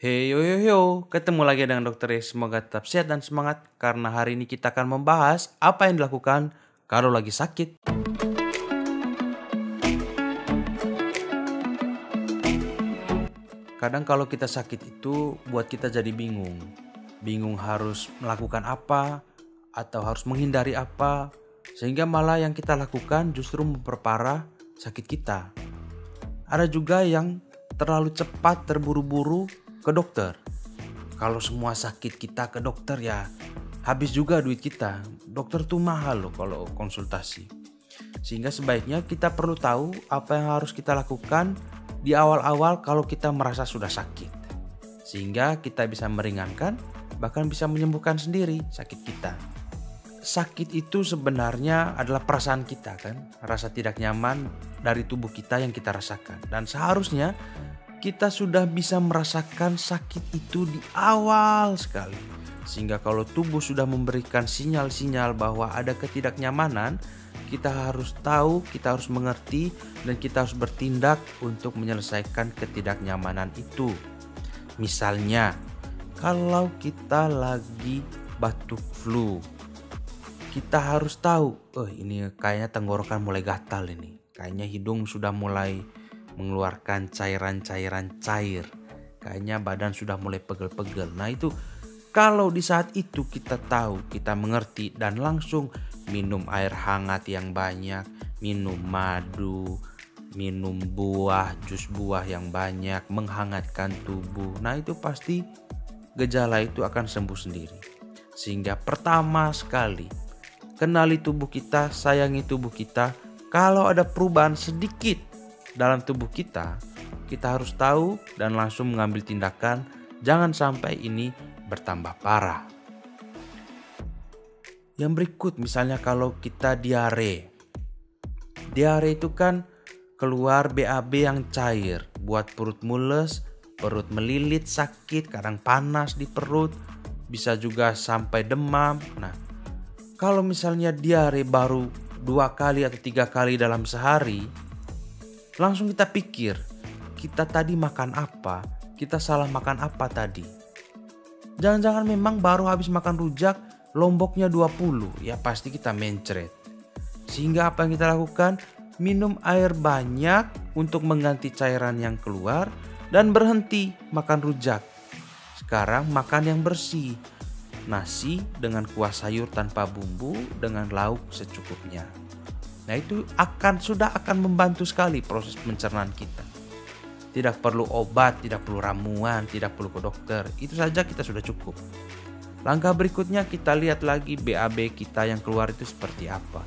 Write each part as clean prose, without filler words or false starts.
Hey yo yo yo, ketemu lagi dengan Dokter Ray. Semoga tetap sehat dan semangat karena hari ini kita akan membahas apa yang dilakukan kalau lagi sakit. Kadang kalau kita sakit itu buat kita jadi bingung. Bingung harus melakukan apa atau harus menghindari apa. Sehingga malah yang kita lakukan justru memperparah sakit kita. Ada juga yang terlalu cepat terburu-buru ke dokter. Kalau semua sakit kita ke dokter ya habis juga duit kita. Dokter tuh mahal loh kalau konsultasi. Sehingga sebaiknya kita perlu tahu apa yang harus kita lakukan di awal-awal kalau kita merasa sudah sakit. Sehingga kita bisa meringankan bahkan bisa menyembuhkan sendiri sakit kita. Sakit itu sebenarnya adalah perasaan kita kan. Rasa tidak nyaman dari tubuh kita yang kita rasakan. Dan seharusnya kita sudah bisa merasakan sakit itu di awal sekali. Sehingga kalau tubuh sudah memberikan sinyal-sinyal bahwa ada ketidaknyamanan, kita harus tahu, kita harus mengerti, dan kita harus bertindak untuk menyelesaikan ketidaknyamanan itu. Misalnya, kalau kita lagi batuk flu, kita harus tahu, ini kayaknya tenggorokan mulai gatal ini. Kayaknya hidung sudah mulai mengeluarkan cairan-cairan cair. Kayaknya badan sudah mulai pegel-pegel. Nah itu kalau di saat itu kita tahu, kita mengerti dan langsung minum air hangat yang banyak, minum madu, minum buah, jus buah yang banyak, menghangatkan tubuh. Nah itu pasti gejala itu akan sembuh sendiri. Sehingga pertama sekali, kenali tubuh kita, sayangi tubuh kita. Kalau ada perubahan sedikit dalam tubuh kita harus tahu dan langsung mengambil tindakan. Jangan sampai ini bertambah parah. Yang berikut misalnya kalau kita diare. Diare itu kan keluar BAB yang cair, buat perut mules, perut melilit, sakit, kadang panas di perut, bisa juga sampai demam. Nah, kalau misalnya diare baru 2 kali atau 3 kali dalam sehari, langsung kita pikir, kita tadi makan apa? Kita salah makan apa tadi? Jangan-jangan memang baru habis makan rujak, lomboknya 20, ya pasti kita mencret. Sehingga apa yang kita lakukan? Minum air banyak untuk mengganti cairan yang keluar dan berhenti makan rujak. Sekarang makan yang bersih. Nasi dengan kuah sayur tanpa bumbu dengan lauk secukupnya. Nah itu sudah akan membantu sekali proses pencernaan kita. Tidak perlu obat, tidak perlu ramuan, tidak perlu ke dokter. Itu saja kita sudah cukup. Langkah berikutnya kita lihat lagi BAB kita yang keluar itu seperti apa.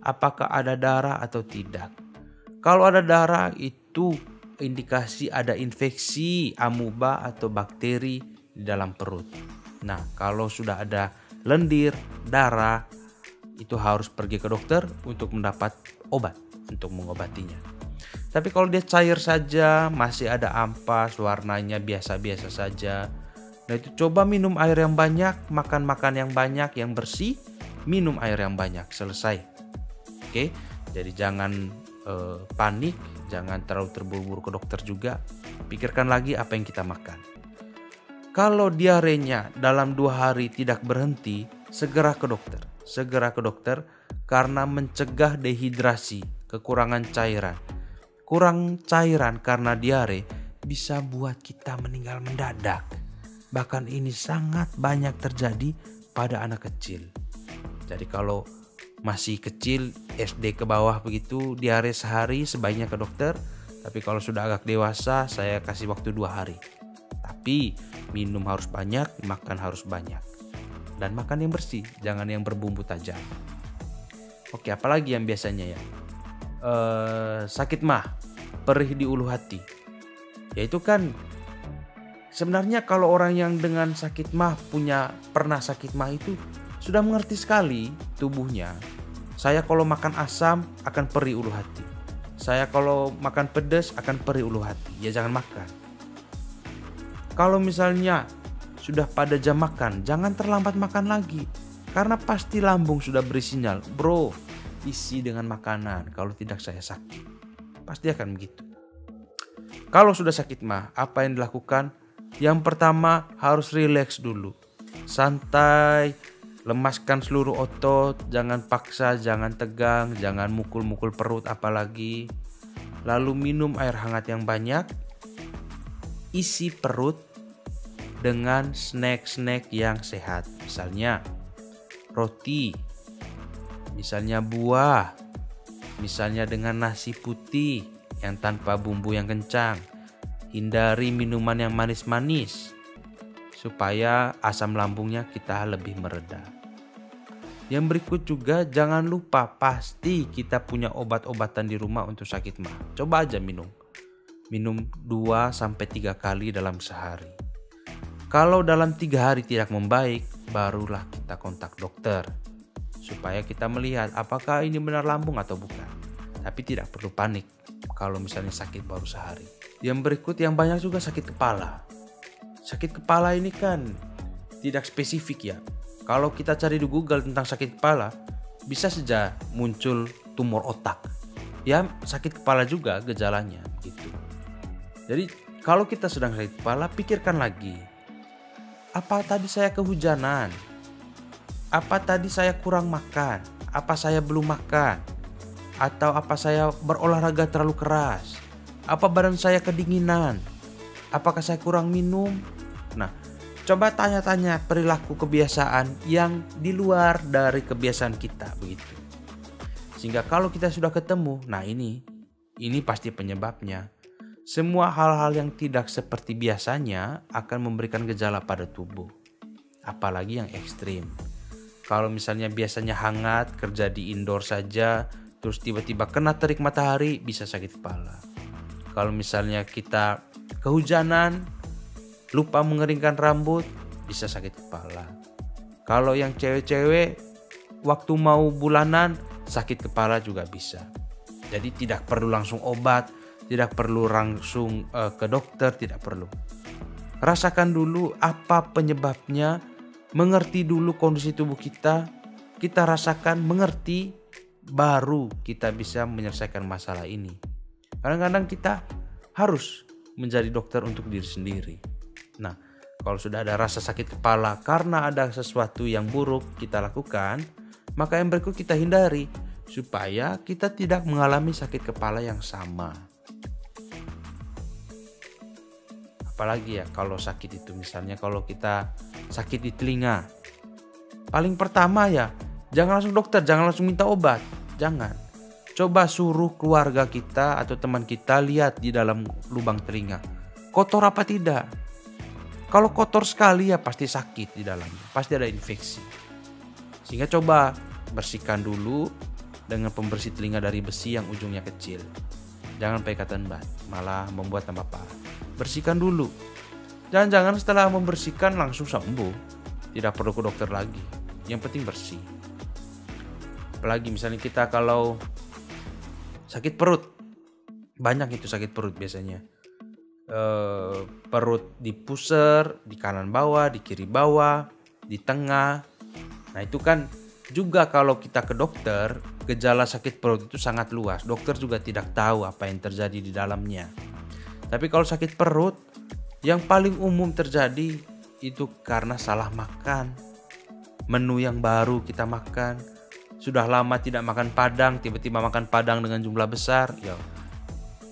Apakah ada darah atau tidak. Kalau ada darah itu indikasi ada infeksi amuba atau bakteri di dalam perut. Nah kalau sudah ada lendir, darah, itu harus pergi ke dokter untuk mendapat obat untuk mengobatinya. Tapi kalau dia cair saja, masih ada ampas, warnanya biasa-biasa saja. Nah itu coba minum air yang banyak, makan yang banyak, yang bersih, minum air yang banyak, selesai. Oke, jadi jangan panik, jangan terlalu terburu-buru ke dokter juga. Pikirkan lagi apa yang kita makan. Kalau diarenya dalam 2 hari tidak berhenti, segera ke dokter. Segera ke dokter karena mencegah dehidrasi, kekurangan cairan. Kurang cairan karena diare bisa buat kita meninggal mendadak. Bahkan ini sangat banyak terjadi pada anak kecil. Jadi kalau masih kecil, SD ke bawah begitu, diare sehari sebaiknya ke dokter. Tapi kalau sudah agak dewasa, saya kasih waktu 2 hari. Tapi minum harus banyak, makan harus banyak. Dan makan yang bersih, jangan yang berbumbu tajam. Oke, apalagi yang biasanya ya? Sakit mah, perih di ulu hati. Yaitu kan sebenarnya kalau orang yang dengan sakit mah pernah sakit mah itu sudah mengerti sekali tubuhnya. Saya kalau makan asam akan perih ulu hati. Saya kalau makan pedas akan perih ulu hati. Ya jangan makan. Kalau misalnya sudah pada jam makan, jangan terlambat makan lagi. Karena pasti lambung sudah beri sinyal, bro, isi dengan makanan. Kalau tidak saya sakit. Pasti akan begitu. Kalau sudah sakit mah, apa yang dilakukan? Yang pertama harus rileks dulu. Santai, lemaskan seluruh otot, jangan paksa, jangan tegang, jangan mukul-mukul perut apalagi. Lalu minum air hangat yang banyak. Isi perut dengan snack-snack yang sehat. Misalnya roti, misalnya buah, misalnya dengan nasi putih yang tanpa bumbu yang kencang. Hindari minuman yang manis-manis supaya asam lambungnya kita lebih mereda. Yang berikut juga jangan lupa pasti kita punya obat-obatan di rumah untuk sakit mah. Coba aja minum 2-3 kali dalam sehari. Kalau dalam 3 hari tidak membaik, barulah kita kontak dokter supaya kita melihat apakah ini benar lambung atau bukan. Tapi tidak perlu panik kalau misalnya sakit baru sehari. Yang berikut yang banyak juga sakit kepala. Sakit kepala ini kan tidak spesifik ya. Kalau kita cari di Google tentang sakit kepala, bisa saja muncul tumor otak. Ya, sakit kepala juga gejalanya gitu. Jadi kalau kita sedang sakit kepala, pikirkan lagi. Apa tadi saya kehujanan? Apa tadi saya kurang makan? Apa saya belum makan? Atau apa saya berolahraga terlalu keras? Apa badan saya kedinginan? Apakah saya kurang minum? Nah, coba tanya-tanya perilaku kebiasaan yang di luar dari kebiasaan kita begitu. Sehingga kalau kita sudah ketemu, nah ini pasti penyebabnya. Semua hal-hal yang tidak seperti biasanya akan memberikan gejala pada tubuh. Apalagi yang ekstrim. Kalau misalnya biasanya hangat, kerja di indoor saja, terus tiba-tiba kena terik matahari, bisa sakit kepala. Kalau misalnya kita kehujanan, lupa mengeringkan rambut, bisa sakit kepala. Kalau yang cewek-cewek, waktu mau bulanan, sakit kepala juga bisa. Jadi tidak perlu langsung obat, tidak perlu langsung ke dokter, tidak perlu. Rasakan dulu apa penyebabnya, mengerti dulu kondisi tubuh kita rasakan, mengerti, baru kita bisa menyelesaikan masalah ini. Kadang-kadang kita harus menjadi dokter untuk diri sendiri. Nah, kalau sudah ada rasa sakit kepala karena ada sesuatu yang buruk kita lakukan, maka yang berikut kita hindari supaya kita tidak mengalami sakit kepala yang sama. Apalagi ya kalau sakit itu, misalnya kalau kita sakit di telinga, paling pertama ya jangan langsung dokter, jangan langsung minta obat, jangan. Coba suruh keluarga kita atau teman kita lihat di dalam lubang telinga, kotor apa tidak. Kalau kotor sekali ya pasti sakit di dalamnya, pasti ada infeksi. Sehingga coba bersihkan dulu dengan pembersih telinga dari besi yang ujungnya kecil. Jangan pakai cotton bud, malah membuat tambah parah. Bersihkan dulu. Jangan-jangan setelah membersihkan langsung sembuh. Tidak perlu ke dokter lagi. Yang penting bersih. Apalagi misalnya kita kalau sakit perut. Banyak itu sakit perut biasanya. Perut di pusar, di kanan bawah, di kiri bawah, di tengah. Nah itu kan juga kalau kita ke dokter, gejala sakit perut itu sangat luas. Dokter juga tidak tahu apa yang terjadi di dalamnya. Tapi kalau sakit perut, yang paling umum terjadi itu karena salah makan. Menu yang baru kita makan, sudah lama tidak makan padang, tiba-tiba makan padang dengan jumlah besar, ya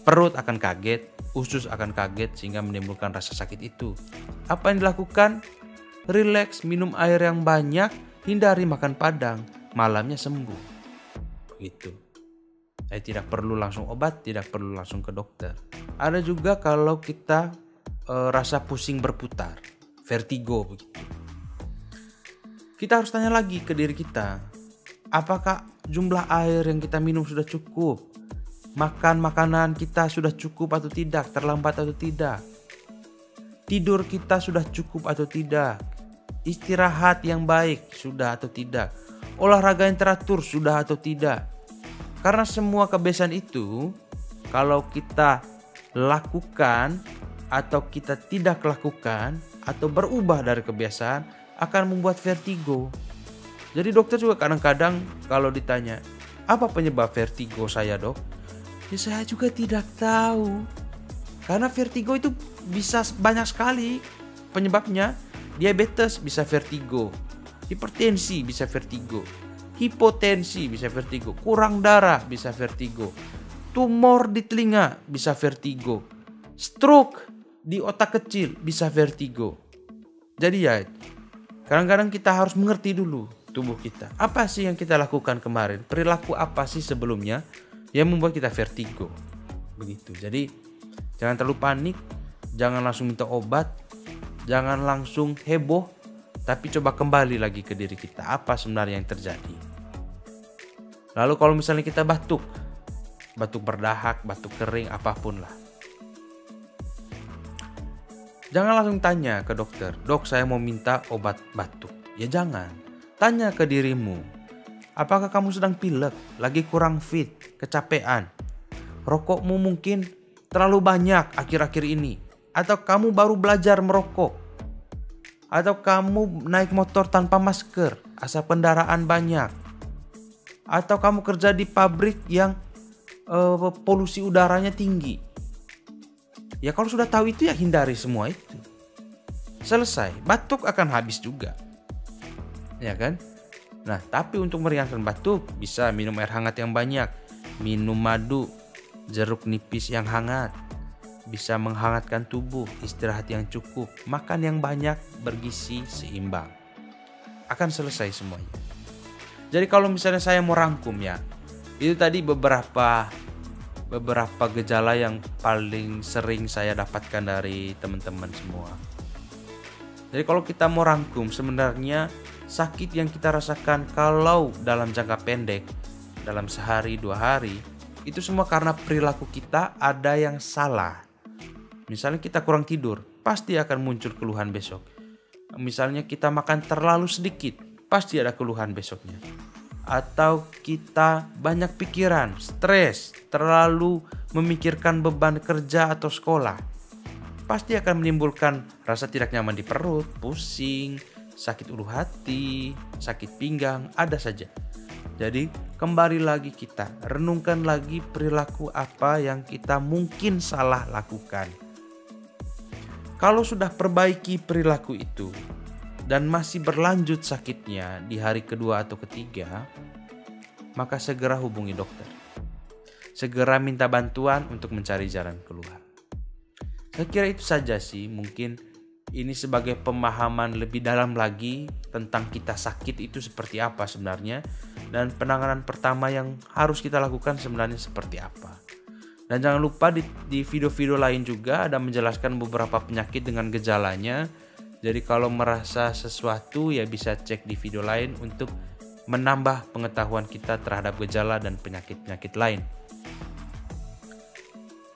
perut akan kaget, usus akan kaget sehingga menimbulkan rasa sakit itu. Apa yang dilakukan? Relax, minum air yang banyak, hindari makan padang, malamnya sembuh. Begitu. Saya tidak perlu langsung obat, tidak perlu langsung ke dokter. Ada juga kalau kita rasa pusing berputar, vertigo begitu. Kita harus tanya lagi ke diri kita, apakah jumlah air yang kita minum sudah cukup? Makan makanan kita sudah cukup atau tidak? Terlambat atau tidak? Tidur kita sudah cukup atau tidak? Istirahat yang baik sudah atau tidak? Olahraga yang teratur sudah atau tidak? Karena semua kebiasaan itu kalau kita lakukan atau kita tidak lakukan atau berubah dari kebiasaan akan membuat vertigo. Jadi dokter juga kadang-kadang kalau ditanya, apa penyebab vertigo saya dok? Ya saya juga tidak tahu. Karena vertigo itu bisa banyak sekali penyebabnya. Diabetes bisa vertigo, hipertensi bisa vertigo, hipotensi bisa vertigo, kurang darah bisa vertigo, tumor di telinga bisa vertigo, stroke di otak kecil bisa vertigo. Jadi ya, kadang-kadang kita harus mengerti dulu tubuh kita. Apa sih yang kita lakukan kemarin? Perilaku apa sih sebelumnya yang membuat kita vertigo? Begitu. Jadi jangan terlalu panik, jangan langsung minta obat, jangan langsung heboh, tapi coba kembali lagi ke diri kita. Apa sebenarnya yang terjadi? Lalu kalau misalnya kita batuk berdahak, batuk kering, apapun lah. Jangan langsung tanya ke dokter, "Dok, saya mau minta obat batuk." Ya jangan. Tanya ke dirimu, apakah kamu sedang pilek, lagi kurang fit, kecapean? Rokokmu mungkin terlalu banyak akhir-akhir ini. Atau kamu baru belajar merokok. Atau kamu naik motor tanpa masker, asap kendaraan banyak. Atau kamu kerja di pabrik yang polusi udaranya tinggi. Ya kalau sudah tahu itu ya hindari semua itu. Selesai, batuk akan habis juga. Ya kan? Nah, tapi untuk meringankan batuk bisa minum air hangat yang banyak, minum madu, jeruk nipis yang hangat, bisa menghangatkan tubuh, istirahat yang cukup, makan yang banyak, bergizi seimbang. Akan selesai semuanya. Jadi kalau misalnya saya mau rangkum ya, itu tadi beberapa gejala yang paling sering saya dapatkan dari teman-teman semua. Jadi kalau kita mau rangkum, sebenarnya sakit yang kita rasakan kalau dalam jangka pendek, dalam sehari 2 hari, itu semua karena perilaku kita ada yang salah. Misalnya kita kurang tidur, pasti akan muncul keluhan besok. Misalnya kita makan terlalu sedikit, pasti ada keluhan besoknya. Atau kita banyak pikiran, stres, terlalu memikirkan beban kerja atau sekolah, pasti akan menimbulkan rasa tidak nyaman di perut, pusing, sakit ulu hati, sakit pinggang, ada saja. Jadi kembali lagi kita renungkan lagi perilaku apa yang kita mungkin salah lakukan. Kalau sudah perbaiki perilaku itu dan masih berlanjut sakitnya di hari kedua atau ketiga, maka segera hubungi dokter. Segera minta bantuan untuk mencari jalan keluar. Saya kira itu saja sih, mungkin ini sebagai pemahaman lebih dalam lagi tentang kita sakit itu seperti apa sebenarnya, dan penanganan pertama yang harus kita lakukan sebenarnya seperti apa. Dan jangan lupa di video-video lain juga ada menjelaskan beberapa penyakit dengan gejalanya. Jadi kalau merasa sesuatu ya bisa cek di video lain untuk menambah pengetahuan kita terhadap gejala dan penyakit-penyakit lain.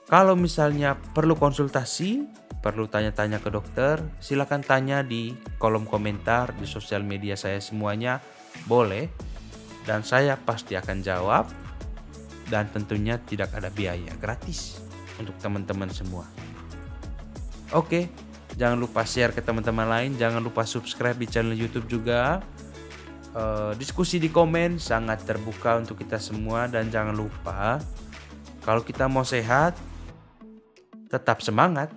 Kalau misalnya perlu konsultasi, perlu tanya-tanya ke dokter, silakan tanya di kolom komentar di sosial media saya semuanya, boleh. Dan saya pasti akan jawab. Dan tentunya tidak ada biaya, gratis untuk teman-teman semua. Oke, jangan lupa share ke teman-teman lain, jangan lupa subscribe di channel YouTube juga. Diskusi di komen sangat terbuka untuk kita semua, dan jangan lupa kalau kita mau sehat, tetap semangat.